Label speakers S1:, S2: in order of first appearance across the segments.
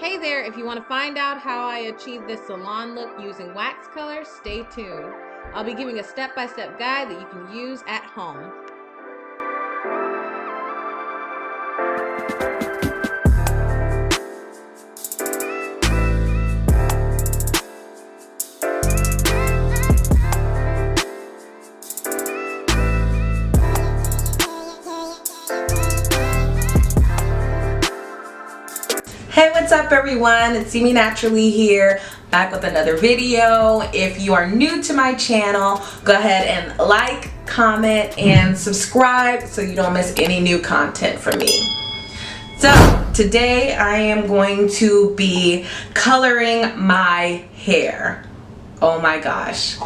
S1: Hey there, if you want to find out how I achieved this salon look using wax colors, stay tuned. I'll be giving a step-by-step guide that you can use at home.
S2: Hey, what's up everyone? It's See Me Naturally here, back with another video. If you are new to my channel, go ahead and like, comment, and subscribe so you don't miss any new content from me. So today I am going to be coloring my hair. Oh my gosh.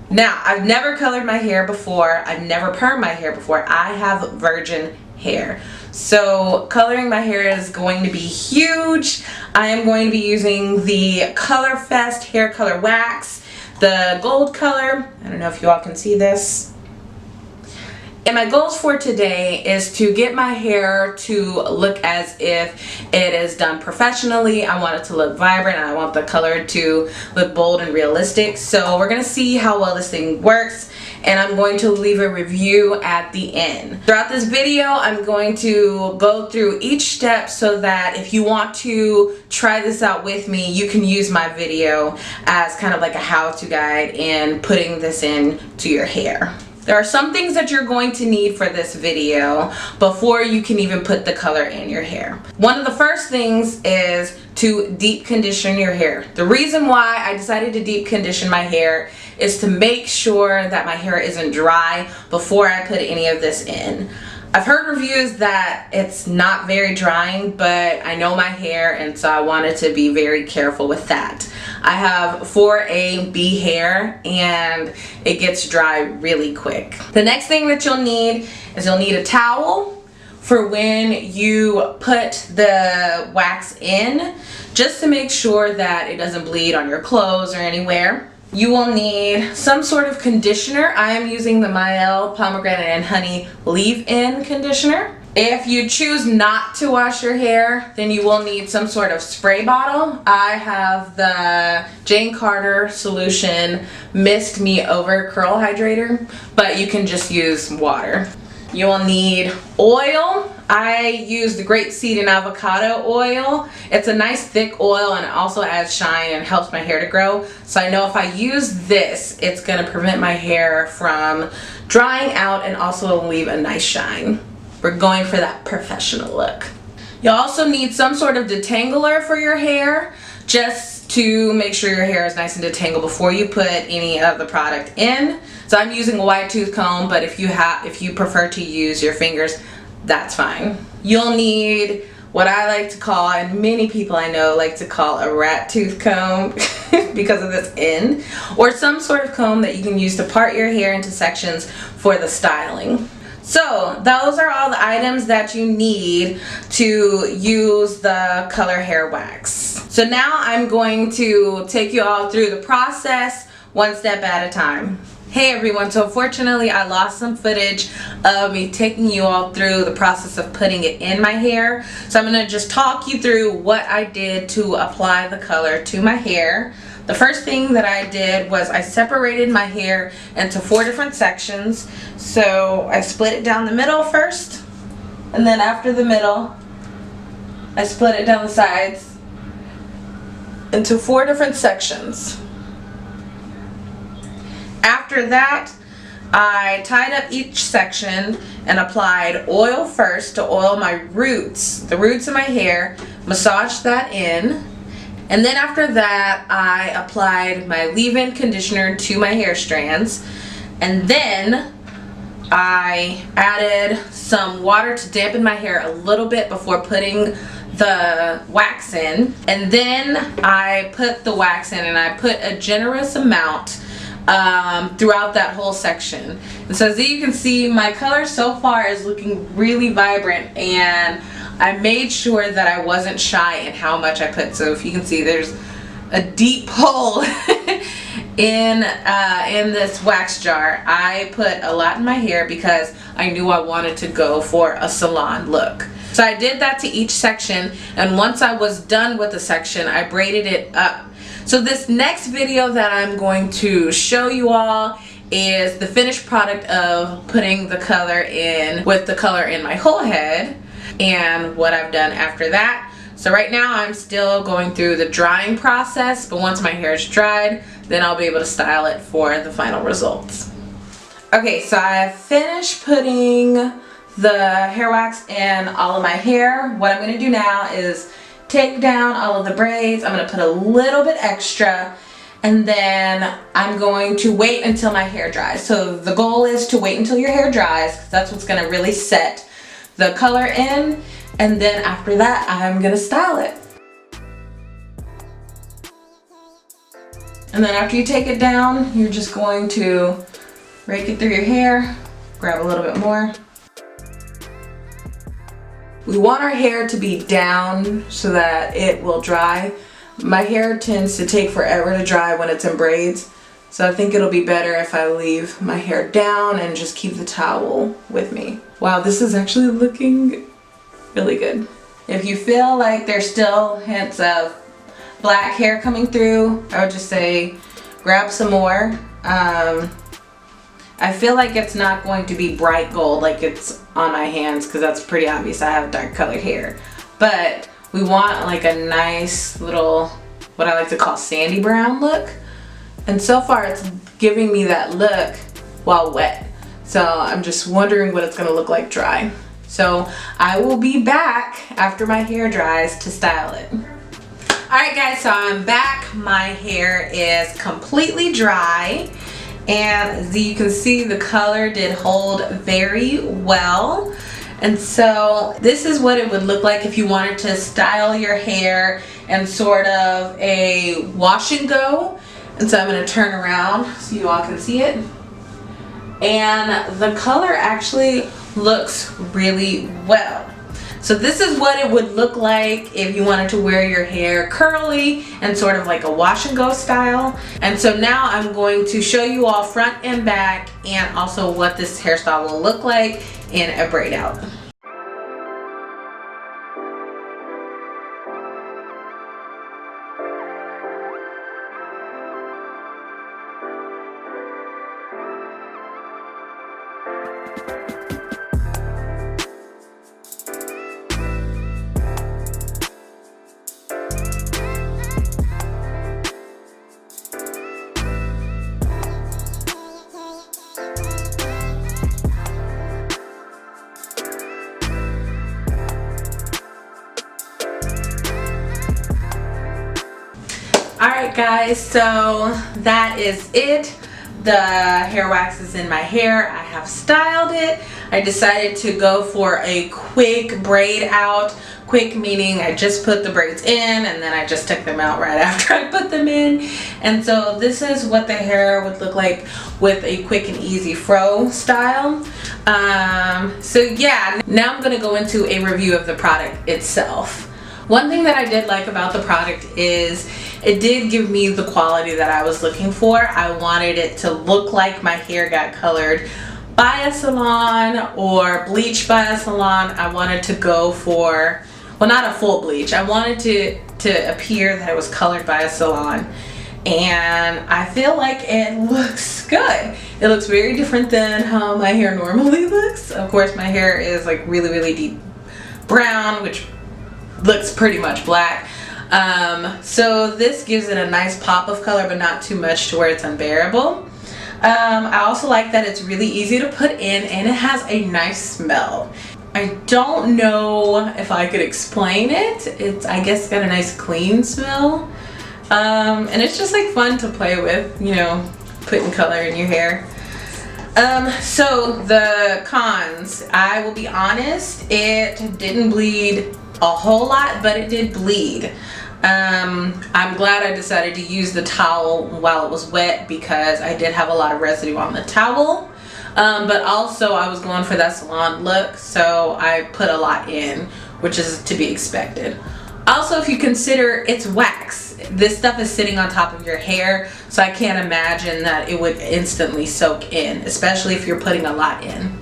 S2: Now, I've never colored my hair before. I've never permed my hair before. I have virgin hair. So coloring my hair is going to be huge. I am going to be using the COLORFFECT hair color wax, the gold color. I don't know if you all can see this. And my goals for today is to get my hair to look as if it is done professionally. I want it to look vibrant and I want the color to look bold and realistic. So we're gonna see how well this thing works, and I'm going to leave a review at the end. Throughout this video, I'm going to go through each step so that if you want to try this out with me, you can use my video as kind of like a how-to guide in putting this into your hair. There are some things that you're going to need for this video before you can even put the color in your hair. One of the first things is to deep condition your hair. The reason why I decided to deep condition my hair is to make sure that my hair isn't dry before I put any of this in. I've heard reviews that it's not very drying, but I know my hair, and so I wanted to be very careful with that. I have 4A, B hair, and it gets dry really quick. The next thing that you'll need is you'll need a towel for when you put the wax in, just to make sure that it doesn't bleed on your clothes or anywhere. You will need some sort of conditioner. I am using the Mielle Pomegranate and Honey Leave-In Conditioner. If you choose not to wash your hair, then you will need some sort of spray bottle. I have the Jane Carter Solution Mist Me Over Curl Hydrator, but you can just use water. You will need oil. I use the grapeseed and avocado oil. It's a nice thick oil and it also adds shine and helps my hair to grow. So I know if I use this, it's gonna prevent my hair from drying out and also leave a nice shine. We're going for that professional look. You'll also need some sort of detangler for your hair, just to make sure your hair is nice and detangled before you put any of the product in. So I'm using a wide tooth comb, but if you prefer to use your fingers, that's fine. You'll need what I like to call, and many people I know like to call, a rat tooth comb because of this end, or some sort of comb that you can use to part your hair into sections for the styling. So those are all the items that you need to use the color hair wax. So now I'm going to take you all through the process one step at a time. Hey everyone, so unfortunately I lost some footage of me taking you all through the process of putting it in my hair. So I'm going to just talk you through what I did to apply the color to my hair. The first thing that I did was I separated my hair into 4 different sections. So I split it down the middle first, and then after the middle I split it down the sides into 4 different sections. After that, I tied up each section and applied oil first to oil my roots, the roots of my hair, massaged that in. And then after that, I applied my leave-in conditioner to my hair strands. And then I added some water to dampen my hair a little bit before putting the wax in. And then I put the wax in, and I put a generous amount throughout that whole section. And so as you can see, my color so far is looking really vibrant, and I made sure that I wasn't shy in how much I put. So if you can see, there's a deep hole in this wax jar. I put a lot in my hair because I knew I wanted to go for a salon look. So I did that to each section, and once I was done with the section, I braided it up. So this next video that I'm going to show you all is the finished product of putting the color in with the color in my whole head and what I've done after that. So right now I'm still going through the drying process, but once my hair is dried, then I'll be able to style it for the final results. Okay, so I've finished putting the hair wax in all of my hair. What I'm going to do now is take down all of the braids. I'm going to put a little bit extra, and then I'm going to wait until my hair dries. So the goal is to wait until your hair dries, because that's what's going to really set the color in, and then after that I'm going to style it. And then after you take it down, you're just going to rake it through your hair, grab a little bit more. We want our hair to be down so that it will dry. My hair tends to take forever to dry when it's in braids, so I think it'll be better if I leave my hair down and just keep the towel with me. Wow, this is actually looking really good. If you feel like there's still hints of black hair coming through, I would just say grab some more. I feel like it's not going to be bright gold like it's on my hands, because that's pretty obvious I have dark colored hair. But we want like a nice little, what I like to call sandy brown look. And so far it's giving me that look while wet. So I'm just wondering what it's gonna look like dry. So I will be back after my hair dries to style it. Alright guys, so I'm back. My hair is completely dry. And as you can see, the color did hold very well. And so this is what it would look like if you wanted to style your hair in sort of a wash and go. And so I'm going to turn around so you all can see it. And the color actually looks really well. So this is what it would look like if you wanted to wear your hair curly and sort of like a wash and go style. And so now I'm going to show you all front and back, and also what this hairstyle will look like in a braid out. Alright guys, so that is it. The hair wax is in my hair. I have styled it. I decided to go for a quick braid out. Quick meaning I just put the braids in and then I just took them out right after I put them in. And so this is what the hair would look like with a quick and easy fro style. So yeah, now I'm going to go into a review of the product itself. One thing that I did like about the product is it did give me the quality that I was looking for. I wanted it to look like my hair got colored by a salon or bleached by a salon. I wanted to go for, well, not a full bleach. I wanted to appear that it was colored by a salon. And I feel like it looks good. It looks very different than how my hair normally looks. Of course, my hair is like really, really deep brown, which looks pretty much black. So this gives it a nice pop of color, but not too much to where it's unbearable. I also like that it's really easy to put in and it has a nice smell. I don't know if I could explain it. It's, I guess, got a nice clean smell. And it's just like fun to play with, you know, putting color in your hair. So the cons, I will be honest, it didn't bleed a whole lot, but it did bleed. I'm glad I decided to use the towel while it was wet because I did have a lot of residue on the towel. But also I was going for that salon look, so I put a lot in, which is to be expected. Also, if you consider it's wax, this stuff is sitting on top of your hair, so I can't imagine that it would instantly soak in, especially if you're putting a lot in.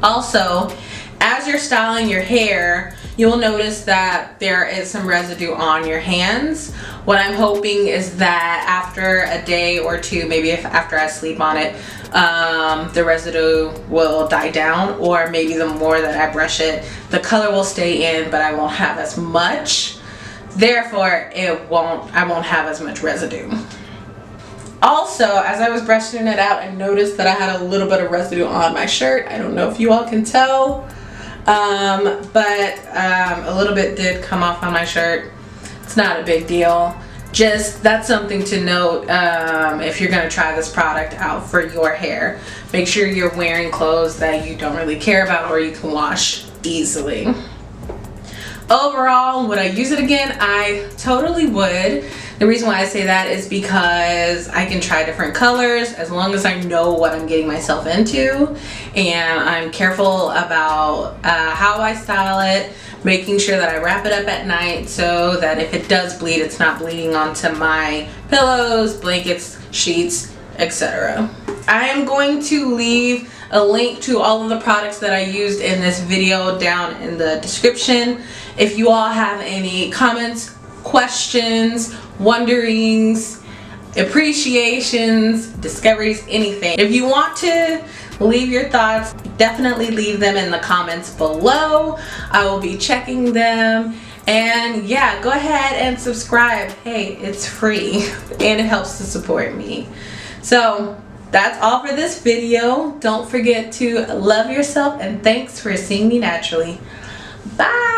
S2: Also, As you're styling your hair, you will notice that there is some residue on your hands. What I'm hoping is that after a day or two, maybe after I sleep on it, the residue will die down, or maybe the more that I brush it, the color will stay in, but I won't have as much. Therefore, I won't have as much residue. Also, as I was brushing it out, I noticed that I had a little bit of residue on my shirt. I don't know if you all can tell, but a little bit did come off on my shirt. It's not a big deal. Just, that's something to note if you're going to try this product out for your hair. Make sure you're wearing clothes that you don't really care about or you can wash easily. Overall, would I use it again? I totally would. The reason why I say that is because I can try different colors as long as I know what I'm getting myself into, and I'm careful about how I style it, making sure that I wrap it up at night so that if it does bleed, it's not bleeding onto my pillows, blankets, sheets, etc. I am going to leave a link to all of the products that I used in this video down in the description. If you all have any comments, questions, wonderings, appreciations, discoveries, anything, if you want to leave your thoughts, definitely leave them in the comments below. I will be checking them. And yeah, go ahead and subscribe. Hey, it's free and it helps to support me. So that's all for this video. Don't forget to love yourself, and thanks for seeing me naturally. Bye.